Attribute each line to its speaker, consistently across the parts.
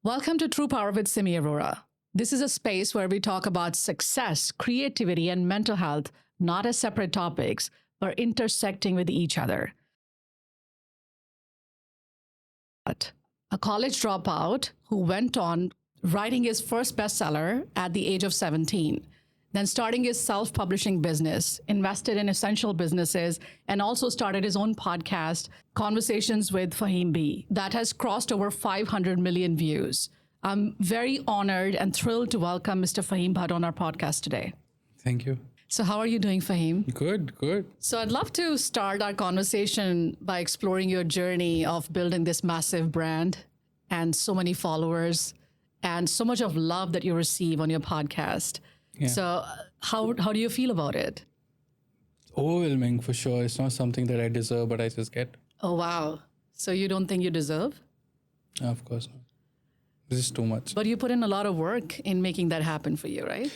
Speaker 1: Welcome to True Power with Simi Arora. This is a space where we talk about success, creativity, and mental health, not as separate topics, but intersecting with each other. A college dropout who went on writing his first bestseller at the age of 17, then starting his self publishing business, invested in essential businesses, and also started his own podcast, Conversations with Faheem Bhat, that has crossed over 500 million views. I'm very honored and thrilled to welcome Mr. Faheem Bhat on our podcast today.
Speaker 2: Thank you.
Speaker 1: So, how are you doing, Faheem?
Speaker 2: Good.
Speaker 1: So, I'd love to start our conversation by exploring your journey of building this massive brand and so many followers and so much of love that you receive on your podcast.
Speaker 2: Yeah.
Speaker 1: So, how do you feel about it?
Speaker 2: Overwhelming for sure. It's not something that I deserve, but I just get.
Speaker 1: Oh, wow. So, you don't think you deserve?
Speaker 2: Of course not. This is too much.
Speaker 1: But you put in a lot of work in making that happen for you, right?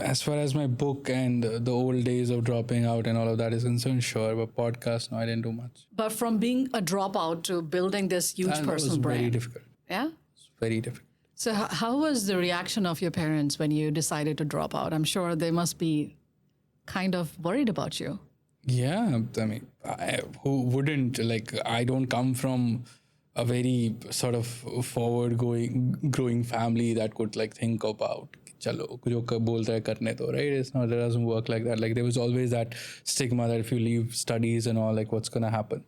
Speaker 2: As far as my book and the old days of dropping out and all of that is concerned, sure. But podcast, no, I didn't do much.
Speaker 1: But from being a dropout to building this huge
Speaker 2: And
Speaker 1: personal
Speaker 2: it was
Speaker 1: brand.
Speaker 2: very difficult.
Speaker 1: Yeah?
Speaker 2: It's very difficult.
Speaker 1: So how was the reaction of your parents when you decided to drop out? I'm sure they must be kind of worried about you.
Speaker 2: Yeah, I mean, who wouldn't? Like, I don't come from a very sort of growing family that could like think about chalo jo bolta hai karne do, right? It's not, it doesn't work like that. Like, there was always that stigma that if you leave studies and all, like, what's gonna happen.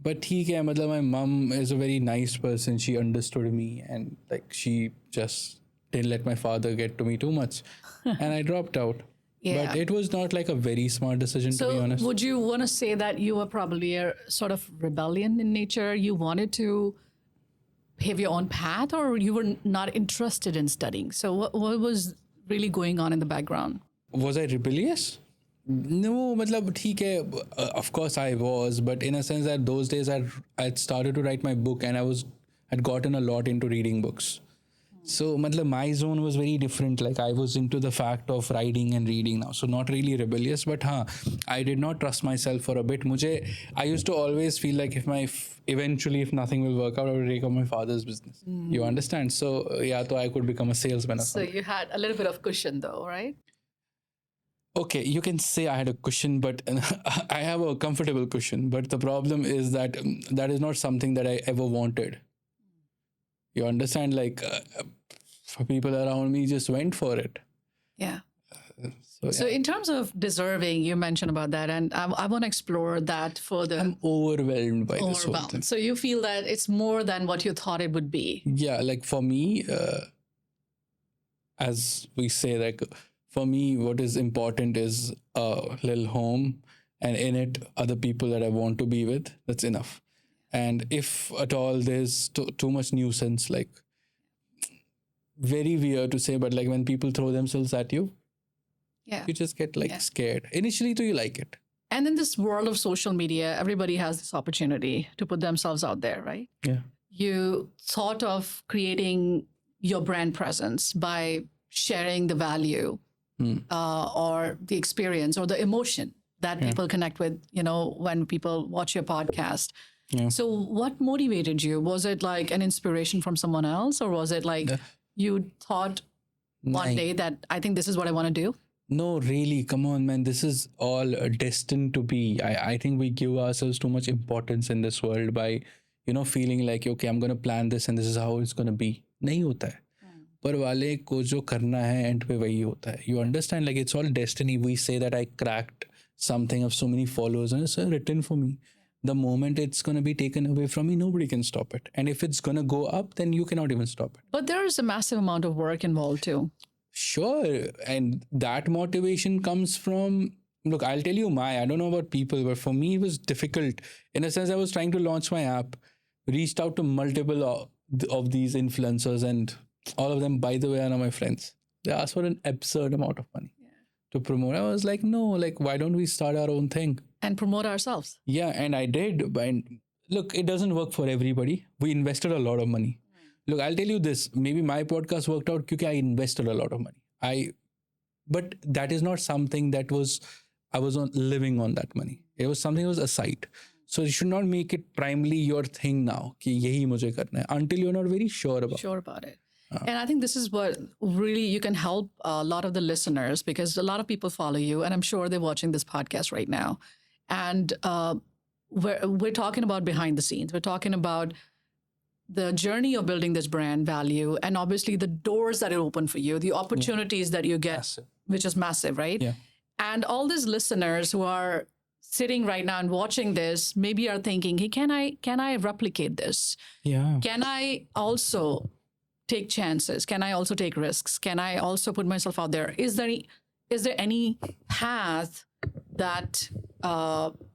Speaker 2: But theek hai, matlab, my mom is a very nice person. She understood me and like she just didn't let my father get to me too much. And I dropped out.
Speaker 1: Yeah.
Speaker 2: But it was not like a very smart decision, to be
Speaker 1: So
Speaker 2: honest.
Speaker 1: would you want to say that you were probably a sort of rebellion in nature? You wanted to pave your own path, or you were not interested in studying? So what was really going on in the background?
Speaker 2: Was I rebellious? No, matlab, theek hai, of course I was, but in a sense that those days I'd started to write my book and I'd gotten a lot into reading books. So matlab, my zone was very different. Like, I was into the fact of writing and reading now. So not really rebellious, but I did not trust myself for a bit. I used to always feel like eventually if nothing will work out, I will take up my father's business. You understand? So so I could become a salesman or
Speaker 1: So
Speaker 2: something.
Speaker 1: you had a little bit of cushion though, right?
Speaker 2: Okay, you can say I had a cushion, but I have a comfortable cushion. But the problem is that that is not something that I ever wanted. You understand? Like, for people around me just went for it.
Speaker 1: Yeah.
Speaker 2: So,
Speaker 1: So in terms of deserving, you mentioned about that, and I want to explore that further.
Speaker 2: I'm overwhelmed by this whole thing.
Speaker 1: Overwhelmed. So you feel that it's more than what you thought it would be.
Speaker 2: Yeah, like for me, as we say, like for me, what is important is a little home, and in it, other people that I want to be with. That's enough. And if at all there's too much nuisance, like, very weird to say, but like when people throw themselves at you,
Speaker 1: Yeah.
Speaker 2: you just get like
Speaker 1: Yeah.
Speaker 2: scared. Initially, you like it.
Speaker 1: And in this world of social media, everybody has this opportunity to put themselves out there, right?
Speaker 2: Yeah.
Speaker 1: You thought of creating your brand presence by sharing the value or the experience or the emotion that people connect with, when people watch your podcast.
Speaker 2: Yeah.
Speaker 1: So what motivated you? Was it like an inspiration from someone else, or was it like you thought one day that I think this is what I want to do?
Speaker 2: No, really, come on, man. This is all destined to be. I think we give ourselves too much importance in this world by, feeling like, okay, I'm going to plan this and this is how it's going to be. नहीं होता है. पर वाले को जो करना है end पे वही होता है. You understand? Like, it's all destiny. We say that I cracked something of so many followers and it's written for me. The moment it's going to be taken away from me, nobody can stop it. And if it's going to go up, then you cannot even stop it.
Speaker 1: But there is a massive amount of work involved too.
Speaker 2: Sure. And that motivation comes from, look, I'll tell you I don't know about people, but for me, it was difficult. In a sense, I was trying to launch my app, reached out to multiple of these influencers, and all of them, by the way, are now my friends. They asked for an absurd amount of money to promote. I was like, no, like, why don't we start our own thing?
Speaker 1: And promote ourselves.
Speaker 2: Yeah, and I did. But look, it doesn't work for everybody. We invested a lot of money. Look, I'll tell you this. Maybe my podcast worked out because I invested a lot of money. But that is not something that I was living on that money. It was something that was aside. So you should not make it primarily your thing now. कि यही मुझे करना है, until you're not very sure about it.
Speaker 1: And I think this is what really you can help a lot of the listeners, because a lot of people follow you, and I'm sure they're watching this podcast right now. And we're talking about behind the scenes. We're talking about the journey of building this brand value, and obviously the doors that it opened for you, the opportunities that you get,
Speaker 2: Massive.
Speaker 1: which is massive, right?
Speaker 2: Yeah.
Speaker 1: And all these listeners who are sitting right now and watching this maybe are thinking, hey, can I replicate this?
Speaker 2: Yeah.
Speaker 1: Can I also take chances? Can I also take risks? Can I also put myself out there? Is there any path that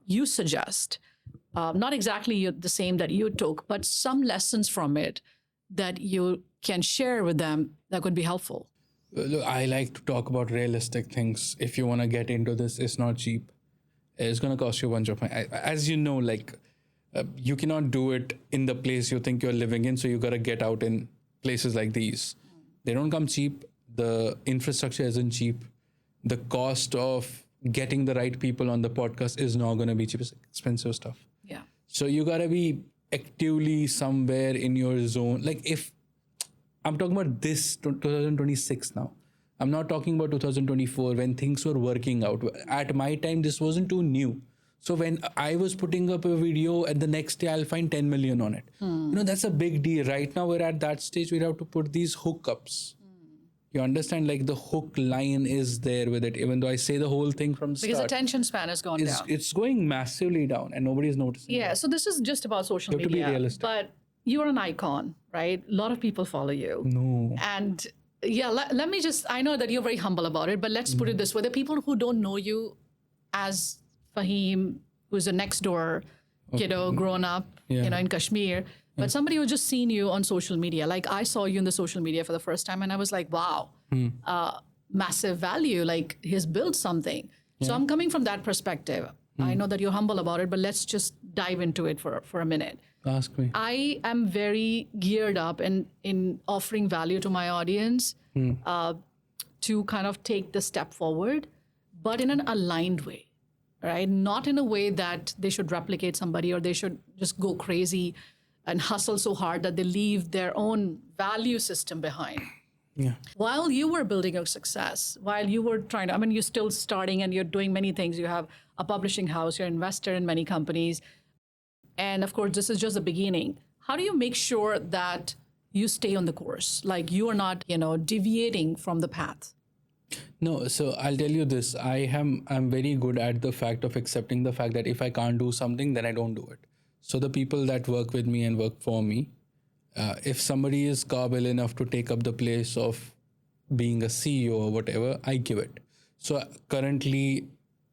Speaker 1: you suggest? Not exactly the same that you took, but some lessons from it that you can share with them that could be helpful.
Speaker 2: Look, I like to talk about realistic things. If you want to get into this, it's not cheap. It's going to cost you a bunch of money. As you know, like you cannot do it in the place you think you're living in. So you got to get out in places like these. They don't come cheap. The infrastructure isn't cheap. The cost of getting the right people on the podcast is not going to be cheap. It's expensive stuff.
Speaker 1: Yeah.
Speaker 2: So you got to be actively somewhere in your zone. Like if I'm talking about this 2026 now. I'm not talking about 2024 when things were working out. At my time, this wasn't too new. So when I was putting up a video and the next day I'll find 10 million on it. That's a big deal. Right now we're at that stage we have to put these hookups. You understand, like the hook line is there with it, even though I say the whole thing from the
Speaker 1: Because
Speaker 2: start.
Speaker 1: attention span has gone down.
Speaker 2: It's going massively down and nobody's noticing.
Speaker 1: Yeah. So this is just about social
Speaker 2: You have to be
Speaker 1: media.
Speaker 2: realistic.
Speaker 1: But you're an icon, right? A lot of people follow you.
Speaker 2: No.
Speaker 1: And yeah, let me just, I know that you're very humble about it, but let's put it this way. The people who don't know you as Fahim, who's a next door kiddo, grown up, in Kashmir, but somebody who just seen you on social media. Like I saw you in the social media for the first time and I was like, wow, massive value. Like he's built something. So I'm coming from that perspective. I know that you're humble about it, but let's just dive into it for a minute.
Speaker 2: Ask me.
Speaker 1: I am very geared up in offering value to my audience to kind of take the step forward, but in an aligned way, right? Not in a way that they should replicate somebody or they should just go crazy and hustle so hard that they leave their own value system behind.
Speaker 2: Yeah.
Speaker 1: While you were building your success, while you were trying to, you're still starting and you're doing many things. You have a publishing house, you're an investor in many companies. And of course, this is just the beginning. How do you make sure that you stay on the course? Like you are not, deviating from the path.
Speaker 2: No, so I'll tell you this. I'm very good at the fact of accepting the fact that if I can't do something, then I don't do it. So the people that work with me and work for me, if somebody is capable enough to take up the place of being a CEO or whatever, I give it. So currently,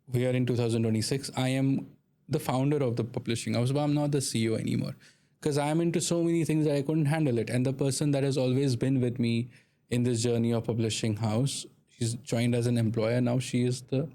Speaker 2: we are in 2026. I am the founder of the publishing house, but I'm not the CEO anymore because I'm into so many things that I couldn't handle it. And the person that has always been with me in this journey of publishing house, she's joined as an employer. Now she is the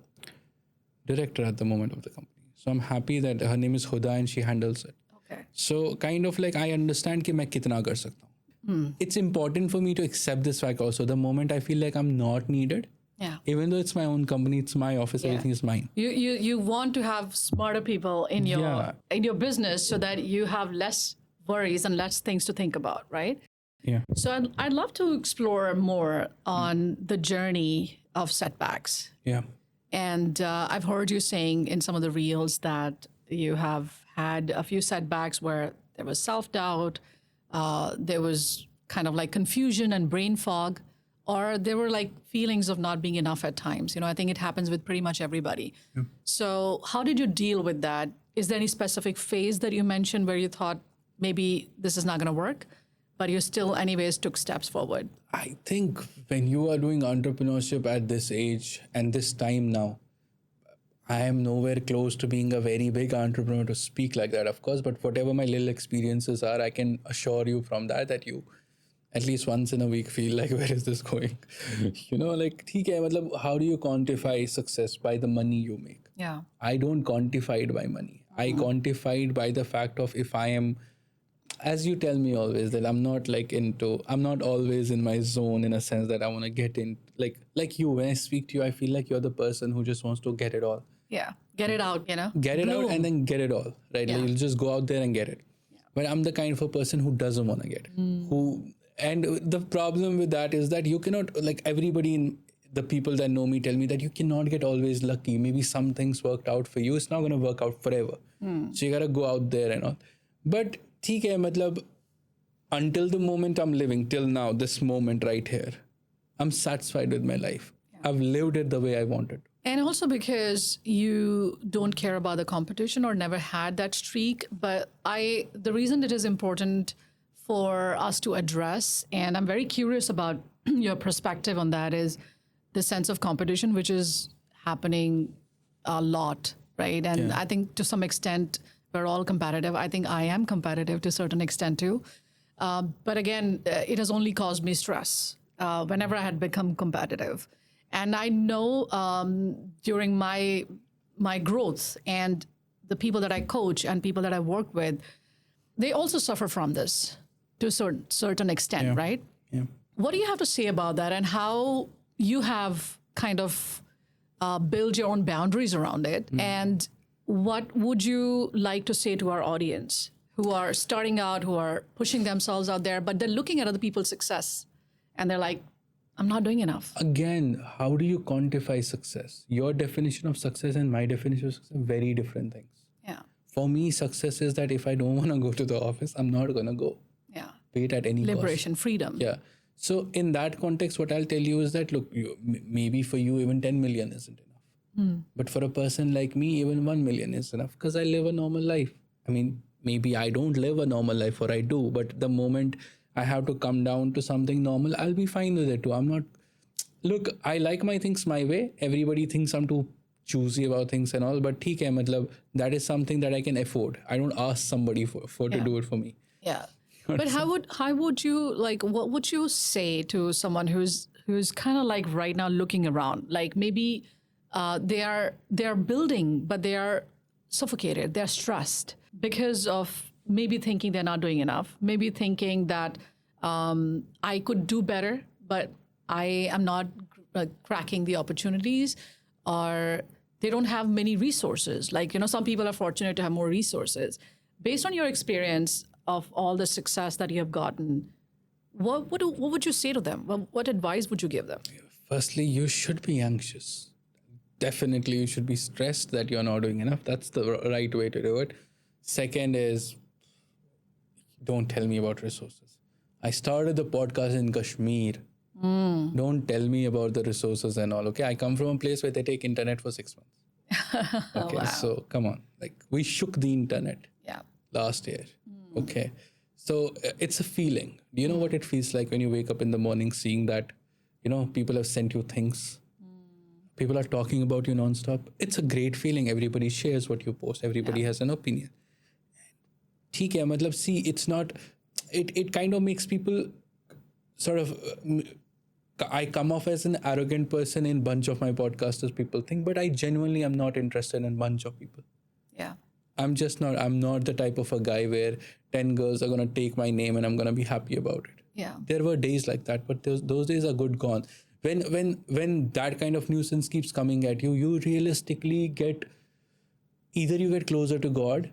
Speaker 2: director at the moment of the company. So I'm happy that her name is Huda and she handles it.
Speaker 1: Okay.
Speaker 2: So kind of like I understand कि मैं कितना कर सकता हूँ. It's important for me to accept this fact also. The moment I feel like I'm not needed,
Speaker 1: Yeah.
Speaker 2: even though it's my own company, it's my office, everything is mine.
Speaker 1: You want to have smarter people in your business so that you have less worries and less things to think about, right?
Speaker 2: Yeah.
Speaker 1: So I'd love to explore more on the journey of setbacks.
Speaker 2: Yeah.
Speaker 1: And I've heard you saying in some of the reels that you have had a few setbacks where there was self-doubt, there was kind of like confusion and brain fog, or there were like feelings of not being enough at times. I think it happens with pretty much everybody. Yeah. So how did you deal with that? Is there any specific phase that you mentioned where you thought maybe this is not going to work, but you still anyways took steps forward?
Speaker 2: I think when you are doing entrepreneurship at this age and this time now, I am nowhere close to being a very big entrepreneur to speak like that, of course, but whatever my little experiences are, I can assure you from that you at least once in a week feel like, where is this going? Like, theek hai, matlab, how do you quantify success? By the money you make.
Speaker 1: Yeah.
Speaker 2: I don't quantify it by money. I quantify it by the fact of if I am, as you tell me always, that I'm not always in my zone in a sense that I want to get in, like you, when I speak to you, I feel like you're the person who just wants to get it all.
Speaker 1: Yeah. Get it out,
Speaker 2: Get it out and then get it all, right?
Speaker 1: Yeah.
Speaker 2: Like you'll just go out there and get it. Yeah. But I'm the kind of a person who doesn't want to get it, who And the problem with that is that you cannot, like everybody in the people that know me tell me that you cannot get always lucky. Maybe some things worked out for you. It's not going to work out forever. So you got to go out there and all. But theek hai, matlab, until the moment I'm living, till now, this moment right here, I'm satisfied with my life. I've lived it the way I wanted.
Speaker 1: And also because you don't care about the competition or never had that streak. But the reason it is important for us to address, and I'm very curious about your perspective on that, is the sense of competition, which is happening a lot, right? And I think to some extent, we're all competitive. I think I am competitive to a certain extent too. But again, it has only caused me stress whenever I had become competitive. And I know during my growth and the people that I coach and people that I work with, they also suffer from this to a certain extent, right?
Speaker 2: Yeah.
Speaker 1: What do you have to say about that, and how you have kind of build your own boundaries around it? And what would you like to say to our audience who are starting out, who are pushing themselves out there, but they're looking at other people's success and they're like, I'm not doing enough?
Speaker 2: Again, how do you quantify success? Your definition of success and my definition of success are very different things.
Speaker 1: Yeah.
Speaker 2: For me, success is that if I don't want to go to the office, I'm not going to go.
Speaker 1: Yeah.
Speaker 2: Pay it at any
Speaker 1: Liberation, freedom.
Speaker 2: cost. Yeah. So in that context, what I'll tell you is that, look, maybe for you, even 10 million isn't enough. But for a person like me, even 1 million is enough because I live a normal life. I mean, maybe I don't live a normal life, or I do, but the moment I have to come down to something normal, I'll be fine with it too. I'm not, look, I like my things my way. Everybody thinks I'm too choosy about things and all, but theek hai, matlab, that is something that I can afford. I don't ask somebody for to do it for me.
Speaker 1: Yeah. But how would you, like, what would you say to someone who's kind of like right now looking around, like maybe they are building, but they are suffocated, they're stressed because of maybe thinking they're not doing enough, maybe thinking that I could do better, but I am not cracking the opportunities, or they don't have many resources. Like, some people are fortunate to have more resources. Based on your experience of all the success that you have gotten, what would you say to them? What advice would you give them?
Speaker 2: Firstly, you should be anxious. Definitely, you should be stressed that you're not doing enough. That's the right way to do it. Second is, don't tell me about resources. I started the podcast in Kashmir. Don't tell me about the resources and all, okay? I come from a place where they take internet for 6 months. Okay,
Speaker 1: Wow.
Speaker 2: so come on. Like, we shook the internet last year. Okay. So it's a feeling. Do you know what it feels like when you wake up in the morning seeing that, people have sent you things? People are talking about you nonstop. It's a great feeling. Everybody shares what you post. Everybody has an opinion. Theek hai, matlab, see, it's not, it kind of makes people sort of, I come off as an arrogant person in bunch of my podcasters, people think, but I genuinely am not interested in bunch of people.
Speaker 1: Yeah.
Speaker 2: I'm not the type of a guy where 10 girls are going to take my name and I'm going to be happy about it.
Speaker 1: Yeah.
Speaker 2: There were days like that, but those days are good gone. When that kind of nuisance keeps coming at you, you realistically either you get closer to God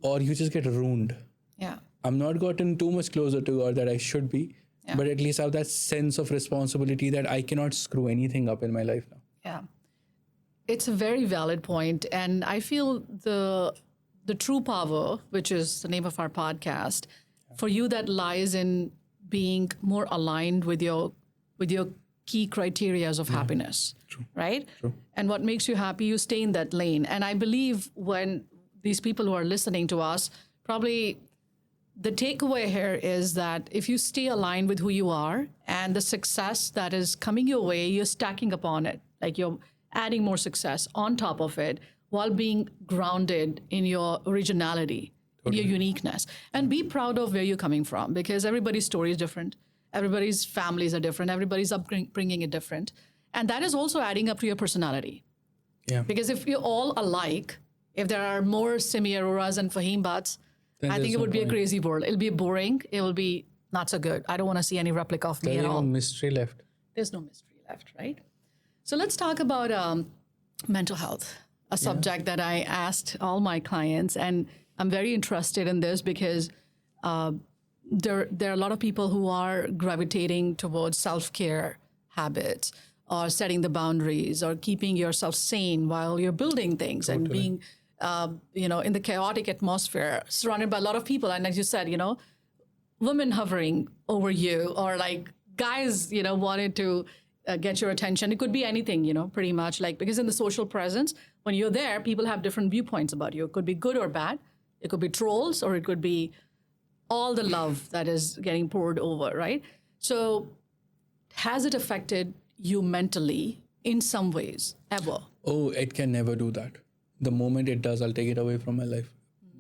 Speaker 2: or you just get ruined.
Speaker 1: Yeah.
Speaker 2: I'm not gotten too much closer to God that I should be, but at least I have that sense of responsibility that I cannot screw anything up in my life now.
Speaker 1: Yeah. It's a very valid point. And I feel the true power, which is the name of our podcast, for you that lies in being more aligned with your key criterias of happiness, right?
Speaker 2: True.
Speaker 1: And what makes you happy, you stay in that lane. And I believe when these people who are listening to us, probably the takeaway here is that if you stay aligned with who you are and the success that is coming your way, you're stacking upon it. Like you're adding more success on top of it while being grounded in your originality, in your uniqueness. And be proud of where you're coming from, because everybody's story is different. Everybody's families are different. Everybody's upbringing is different. And that is also adding up to your personality.
Speaker 2: Yeah.
Speaker 1: Because if you're all alike, if there are more Simi Aroras and Faheem Bhats,
Speaker 2: Then
Speaker 1: I think
Speaker 2: there's
Speaker 1: it
Speaker 2: no
Speaker 1: would be a
Speaker 2: point.
Speaker 1: crazy world. It'll be boring. It will be not so good. I don't want to see any replica of me
Speaker 2: There's
Speaker 1: at
Speaker 2: no
Speaker 1: all.
Speaker 2: mystery left.
Speaker 1: There's no mystery left, right? So let's talk about mental health, a subject that I asked all my clients. And I'm very interested in this because there are a lot of people who are gravitating towards self-care habits or setting the boundaries or keeping yourself sane while you're building things and being, in the chaotic atmosphere, surrounded by a lot of people. And as you said, women hovering over you or like guys, wanted to get your attention. It could be anything, pretty much like, because in the social presence, when you're there, people have different viewpoints about you. It could be good or bad. It could be trolls, or it could be all the love that is getting poured over, right? So has it affected you mentally in some ways ever?
Speaker 2: Oh, it can never do that. The moment it does, I'll take it away from my life.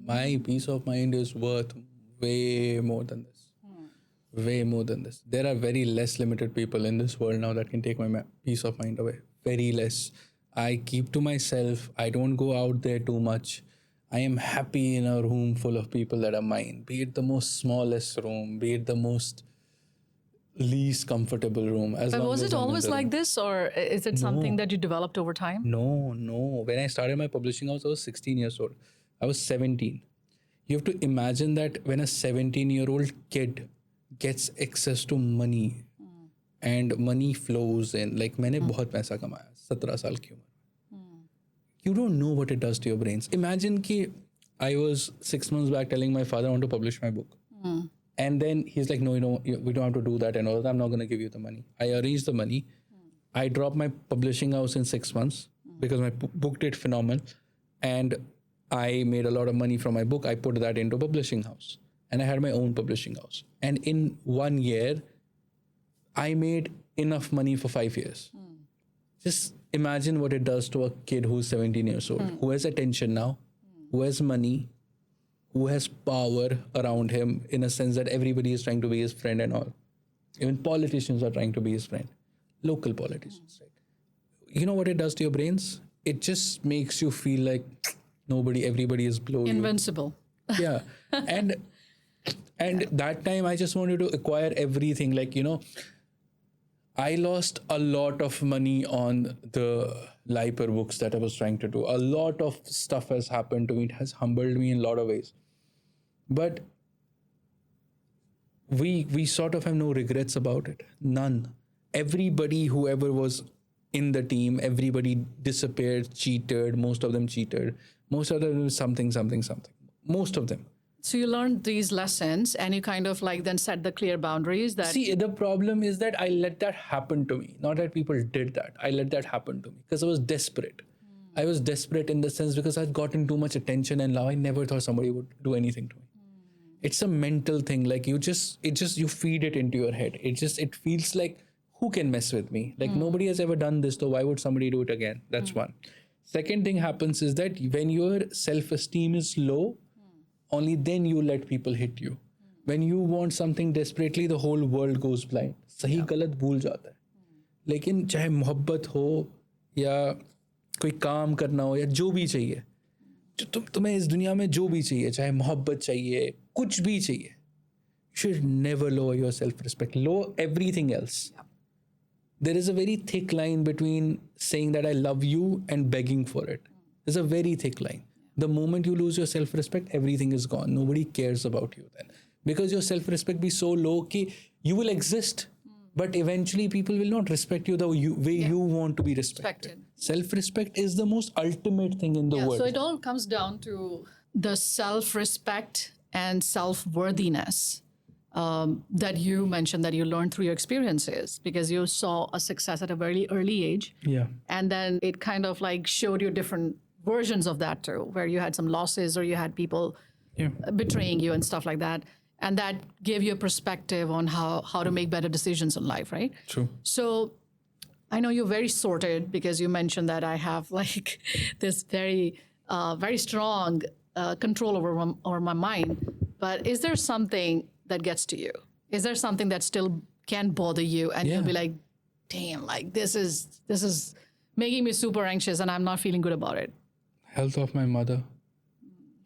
Speaker 2: My peace of mind is worth way more than this. Way more than this. There are very less limited people in this world now that can take my peace of mind away. Very less. I keep to myself. I don't go out there too much. I am happy in a room full of people that are mine. Be it the most smallest room, be it the most least comfortable room.
Speaker 1: But was it always like this, or is it something that you developed over time?
Speaker 2: No. When I started my publishing house, I was 16 years old. I was 17. You have to imagine that when a 17-year-old kid gets access to money and money flows in, like मैंने बहुत पैसा कमाया 17 साल की उम्र. You don't know what it does to your brains. Imagine कि I was 6 months back telling my father I want to publish my book. And then he's like, no, we don't have to do that and all that. I'm not going to give you the money. I arranged the money. I dropped my publishing house in 6 months because my book did phenomenal. And I made a lot of money from my book. I put that into publishing house. And I had my own publishing house. And in 1 year, I made enough money for 5 years. Just imagine what it does to a kid who's 17 years old, who has attention now, who has money, who has power around him in a sense that everybody is trying to be his friend and all. Even politicians are trying to be his friend. Local politicians, right? You know what it does to your brains? It just makes you feel like everybody is below you.
Speaker 1: Invincible.
Speaker 2: Yeah. And that time I just wanted to acquire everything. Like, I lost a lot of money on the Liper books that I was trying to do. A lot of stuff has happened to me. It has humbled me in a lot of ways. But we sort of have no regrets about it. None. Everybody, whoever was in the team, everybody disappeared, cheated. Most of them cheated. Most of them something. Most of them.
Speaker 1: So you learned these lessons and you kind of like then set the clear boundaries that...
Speaker 2: See, the problem is that I let that happen to me. Not that people did that. I let that happen to me because I was desperate. I was desperate in the sense because I'd gotten too much attention and now I never thought somebody would do anything to me. It's a mental thing. Like you feed it into your head. It feels like, who can mess with me? Like nobody has ever done this, so why would somebody do it again? That's one. Second thing happens is that when your self-esteem is low, only then you let people hit you. When you want something desperately, the whole world goes blind. सही गलत भूल जाता है. लेकिन चाहे मोहब्बत हो या कोई काम करना हो या जो भी चाहिए, तुम्हें इस दुनिया में जो भी चाहिए, चाहे मोहब्बत चाहिए, कुछ भी चाहिए, you should never lower your self-respect. Lower everything else. There is a very thick line between saying that I love you and begging for it. There's a very thick line. The moment you lose your self-respect, everything is gone. Nobody cares about you then. Because your self-respect be so low that you will exist, but eventually people will not respect you the way you want to be respected. Self-respect is the most ultimate thing in the world.
Speaker 1: So it all comes down to the self-respect and self-worthiness that you mentioned that you learned through your experiences because you saw a success at a very early age.
Speaker 2: Yeah.
Speaker 1: And then it kind of like showed you different versions of that too, where you had some losses or you had people betraying you and stuff like that. And that gave you a perspective on how to make better decisions in life, right?
Speaker 2: True.
Speaker 1: So I know you're very sorted because you mentioned that I have like this very, very strong control over my mind. But is there something that gets to you? Is there something that still can bother you and you'll be like, damn, like this is making me super anxious and I'm not feeling good about it?
Speaker 2: Health of my mother.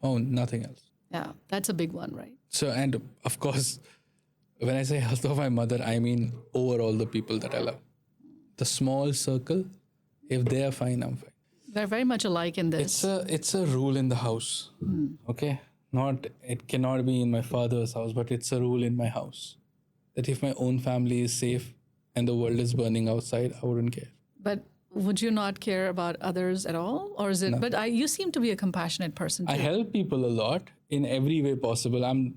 Speaker 2: Oh, nothing else.
Speaker 1: Yeah, that's a big one, right?
Speaker 2: So, and of course, when I say health of my mother, I mean overall the people that I love. The small circle, if they are fine, I'm fine.
Speaker 1: We're very much alike in this.
Speaker 2: It's a rule in the house. Okay? Not, it cannot be in my father's house, but it's a rule in my house that if my own family is safe and the world is burning outside, I wouldn't care.
Speaker 1: But would you not care about others at all? Or is it, but you seem to be a compassionate person too.
Speaker 2: I help people a lot in every way possible. I'm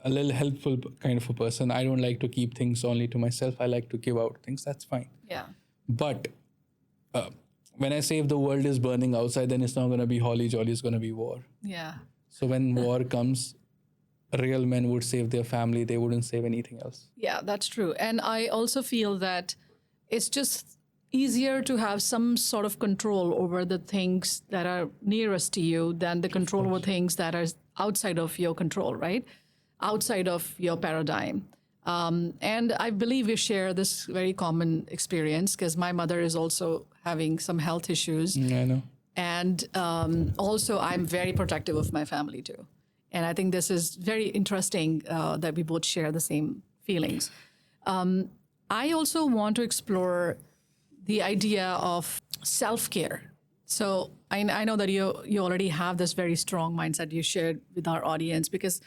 Speaker 2: a little helpful kind of a person. I don't like to keep things only to myself. I like to give out things. That's fine.
Speaker 1: Yeah.
Speaker 2: But when I say if the world is burning outside, then it's not going to be holly jolly. It's going to be war.
Speaker 1: Yeah.
Speaker 2: So when war comes, real men would save their family. They wouldn't save anything else.
Speaker 1: Yeah, that's true. And I also feel that it's just easier to have some sort of control over the things that are nearest to you than the control over things that are outside of your control, right? Outside of your paradigm. And I believe we share this very common experience because my mother is also having some health issues.
Speaker 2: Yeah, I know.
Speaker 1: And also, I'm very protective of my family too. And I think this is very interesting that we both share the same feelings. I also want to explore the idea of self-care. So I know that you already have this very strong mindset you shared with our audience, because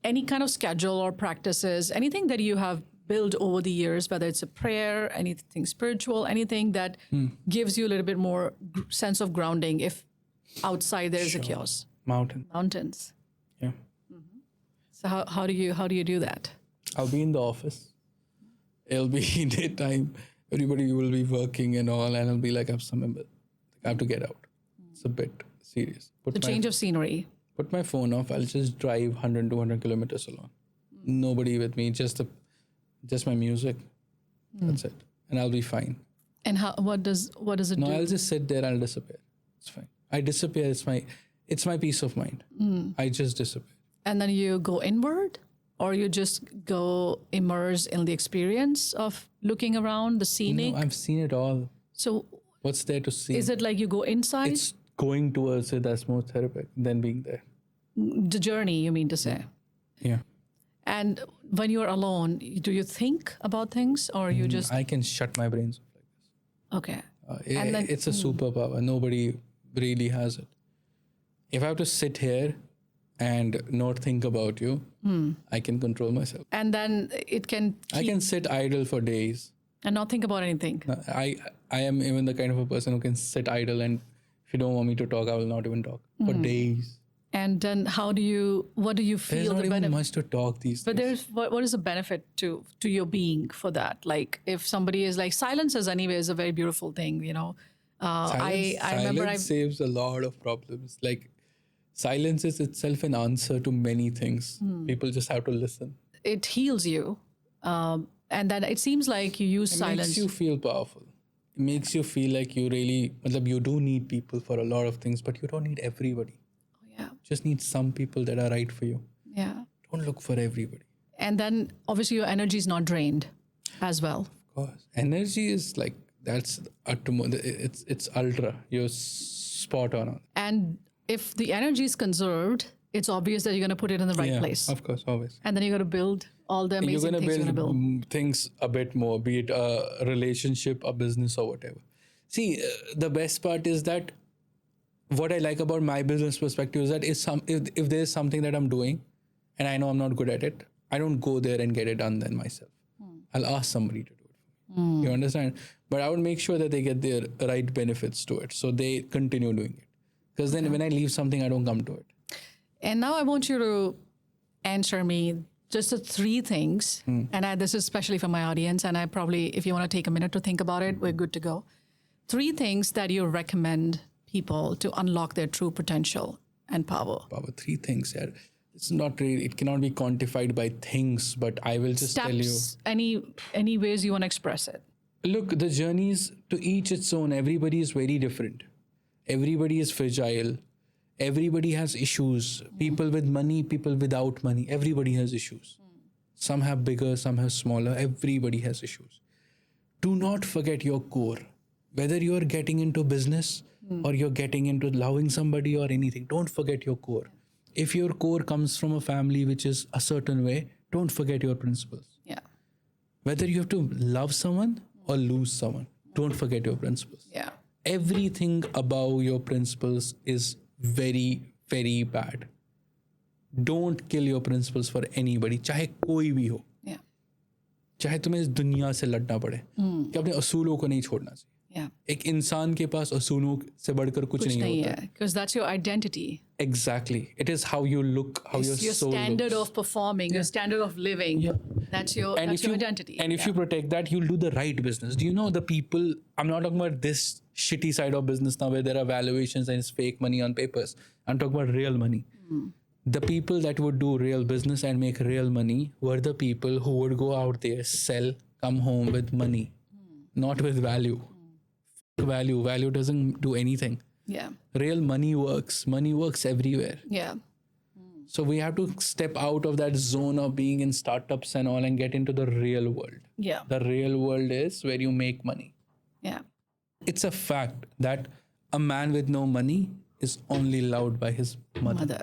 Speaker 1: any kind of schedule or practices, anything that you have built over the years, whether it's a prayer, anything spiritual, anything that gives you a little bit more sense of grounding if outside there is a chaos. Mountains.
Speaker 2: Yeah.
Speaker 1: So how do you do that?
Speaker 2: I'll be in the office. It'll be daytime. Everybody will be working and all, and I'll be like, I have to get out. It's a bit serious.
Speaker 1: The change of scenery.
Speaker 2: Put my phone off. I'll just drive 100, 200 kilometers alone. Nobody with me. Just my music. That's it, and I'll be fine.
Speaker 1: And what does it do?
Speaker 2: No, I'll just sit there. I'll disappear. It's fine. I disappear. It's my peace of mind. I just disappear.
Speaker 1: And then you go inward, or you just go immerse in the experience of looking around the scenic?
Speaker 2: No, I've seen it all.
Speaker 1: So
Speaker 2: what's there to see?
Speaker 1: is it like you go inside?
Speaker 2: It's going towards it that's more therapeutic than being there.
Speaker 1: The journey, you mean to say?
Speaker 2: Yeah.
Speaker 1: And when you're alone, do you think about things, or you just
Speaker 2: I can shut my brains off like this.
Speaker 1: okay? And then
Speaker 2: It's a superpower. Nobody really has it. If I have to sit here and not think about you, I can control myself.
Speaker 1: and then it can
Speaker 2: I can sit idle for days.
Speaker 1: and not think about anything.
Speaker 2: I am even the kind of a person who can sit idle, and if you don't want me to talk, I will not even talk for days.
Speaker 1: And then what do you
Speaker 2: There's
Speaker 1: feel
Speaker 2: not
Speaker 1: the
Speaker 2: even
Speaker 1: benefit?
Speaker 2: much to talk these
Speaker 1: But
Speaker 2: days.
Speaker 1: there's what is the benefit to your being for that? Like if somebody is like silence is anyways a very beautiful thing, you know. I remember
Speaker 2: silence saves a lot of problems. Like silence is itself an answer to many things. People just have to listen.
Speaker 1: it heals you, and then it seems like you use
Speaker 2: It
Speaker 1: silence.
Speaker 2: makes you feel powerful. It makes you feel like you really, you do need people for a lot of things, but you don't need everybody.
Speaker 1: Yeah,
Speaker 2: Just need some people that are right for you.
Speaker 1: yeah.
Speaker 2: Don't look for everybody.
Speaker 1: And then obviously your energy is not drained as well.
Speaker 2: Of course, energy is like that's it's ultra. You're spot on.
Speaker 1: And if the energy is conserved, it's obvious that you're going to put it in the right
Speaker 2: Yeah,
Speaker 1: place.
Speaker 2: of course, always.
Speaker 1: And then you're going to build all the
Speaker 2: You're
Speaker 1: amazing
Speaker 2: going to
Speaker 1: things you're going to build.
Speaker 2: build things a bit more, be it a relationship, a business, or whatever. See, the best part is that what I like about my business perspective is that if there's something that I'm doing and I know I'm not good at it, I don't go there and get it done then myself. I'll ask somebody to do it for me. You understand? But I would make sure that they get their right benefits to it, so they continue doing it. Because then when I leave something, I don't come to it.
Speaker 1: And now I want you to answer me just the three things. And this is especially for my audience. And I probably, if you want to take a minute to think about it, we're good to go. Three things that you recommend people to unlock their true potential and power.
Speaker 2: About three things here. It's not really, it cannot be quantified by things, but I will just tell you.
Speaker 1: Steps, any ways you want to express it.
Speaker 2: Look, the journeys to each its own. Everybody is very different. Everybody is fragile. Everybody has issues. People with money, people without money. Everybody has issues. Some have bigger, some have smaller. Everybody has issues. Do not forget your core. Whether you're getting into business or you're getting into loving somebody or anything, don't forget your core. If your core comes from a family which is a certain way, don't forget your principles.
Speaker 1: Yeah.
Speaker 2: Whether you have to love someone or lose someone, don't forget your principles.
Speaker 1: Yeah.
Speaker 2: Everything above your principles is very, very bad. Don't kill your principles for anybody, चाहे कोई भी हो,
Speaker 1: Yeah.
Speaker 2: चाहे तुम्हें इस दुनिया से लड़ना पड़े, कि अपने असूलों को नहीं छोड़ना चाहिए.
Speaker 1: Yeah.
Speaker 2: एक इंसान के पास असूलों से बढ़कर कुछ नहीं होता.
Speaker 1: Because that's your identity.
Speaker 2: Exactly. It is how you look, how
Speaker 1: It's your
Speaker 2: soul
Speaker 1: standard
Speaker 2: looks.
Speaker 1: of performing, your standard of living.
Speaker 2: Yeah.
Speaker 1: That's your identity.
Speaker 2: And if you protect that, you'll do the right business. Do you know the people? I'm not talking about this shitty side of business now where there are valuations and it's fake money on papers. I'm talking about real money. The people that would do real business and make real money were the people who would go out there, sell, come home with money, not with value. Value doesn't do anything.
Speaker 1: Yeah.
Speaker 2: Real money works everywhere.
Speaker 1: Yeah.
Speaker 2: So we have to step out of that zone of being in startups and all and get into the real world.
Speaker 1: Yeah.
Speaker 2: The real world is where you make money.
Speaker 1: Yeah.
Speaker 2: It's a fact that a man with no money is only loved by his mother.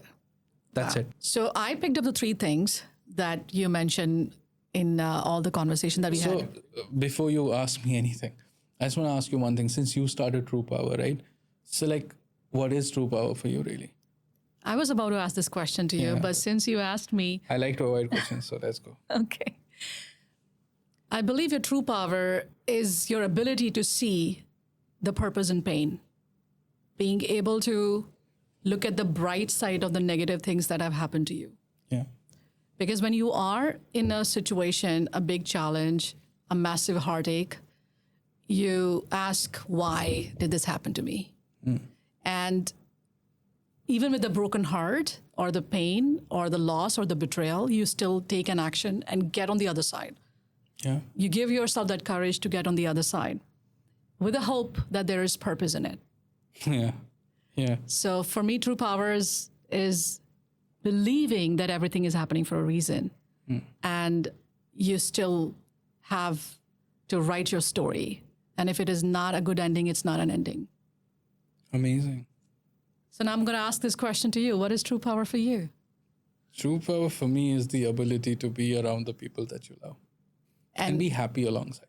Speaker 2: That's it.
Speaker 1: So I picked up the 3 things that you mentioned in all the conversation that we had.
Speaker 2: So before you ask me anything, I just want to ask you one thing. Since you started True Power, right? So like, what is True Power for you really?
Speaker 1: I was about to ask this question to you, but since you asked me.
Speaker 2: I like to avoid questions, so let's go.
Speaker 1: Okay. I believe your true power is your ability to see the purpose in pain. Being able to look at the bright side of the negative things that have happened to you.
Speaker 2: Yeah.
Speaker 1: Because when you are in a situation, a big challenge, a massive heartache, you ask, why did this happen to me? And even with the broken heart or the pain or the loss or the betrayal, you still take an action and get on the other side.
Speaker 2: Yeah.
Speaker 1: You give yourself that courage to get on the other side with the hope that there is purpose in it.
Speaker 2: Yeah. Yeah.
Speaker 1: So for me, true power is believing that everything is happening for a reason. And you still have to write your story. And if it is not a good ending, it's not an ending.
Speaker 2: Amazing.
Speaker 1: So now I'm going to ask this question to you. What is true power for you?
Speaker 2: True power for me is the ability to be around the people that you love and be happy alongside.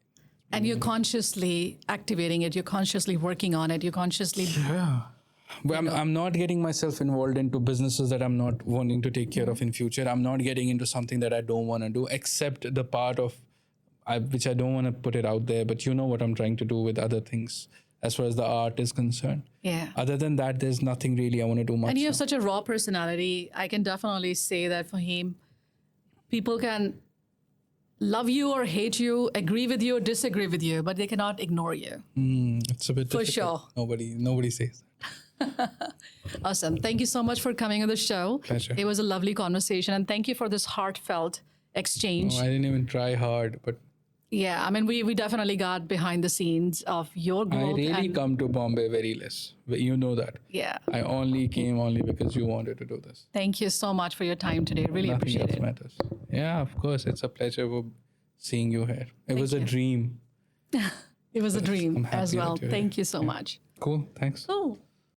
Speaker 1: And you're consciously activating it. You're consciously working on it. You're consciously...
Speaker 2: Yeah. Well, I'm not getting myself involved into businesses that I'm not wanting to take care of in future. I'm not getting into something that I don't want to do, except the part of which I don't want to put it out there, but you know what I'm trying to do with other things as far as the art is concerned.
Speaker 1: Yeah.
Speaker 2: Other than that, there's nothing really I want to do much.
Speaker 1: And you have such a raw personality. I can definitely say that, Fahim, people can love you or hate you, agree with you or disagree with you, but they cannot ignore you.
Speaker 2: It's a bit
Speaker 1: For
Speaker 2: difficult.
Speaker 1: sure.
Speaker 2: Nobody says that.
Speaker 1: Awesome. Thank you so much for coming on the show.
Speaker 2: Pleasure.
Speaker 1: It was a lovely conversation. And thank you for this heartfelt exchange.
Speaker 2: I didn't even try hard, but
Speaker 1: Yeah, I mean, we definitely got behind the scenes of your
Speaker 2: I
Speaker 1: growth.
Speaker 2: really
Speaker 1: and,
Speaker 2: come to Bombay very less. You know that.
Speaker 1: Yeah.
Speaker 2: I only came because you wanted to do this.
Speaker 1: Thank you so much for your time today. Really
Speaker 2: Nothing
Speaker 1: appreciate
Speaker 2: else
Speaker 1: it.
Speaker 2: matters. Yeah, of course. It's a pleasure for seeing you here. It was a dream.
Speaker 1: It was a dream
Speaker 2: I'm happy
Speaker 1: as well.
Speaker 2: that you're
Speaker 1: Thank you so much.
Speaker 2: Cool. Thanks.
Speaker 1: Cool.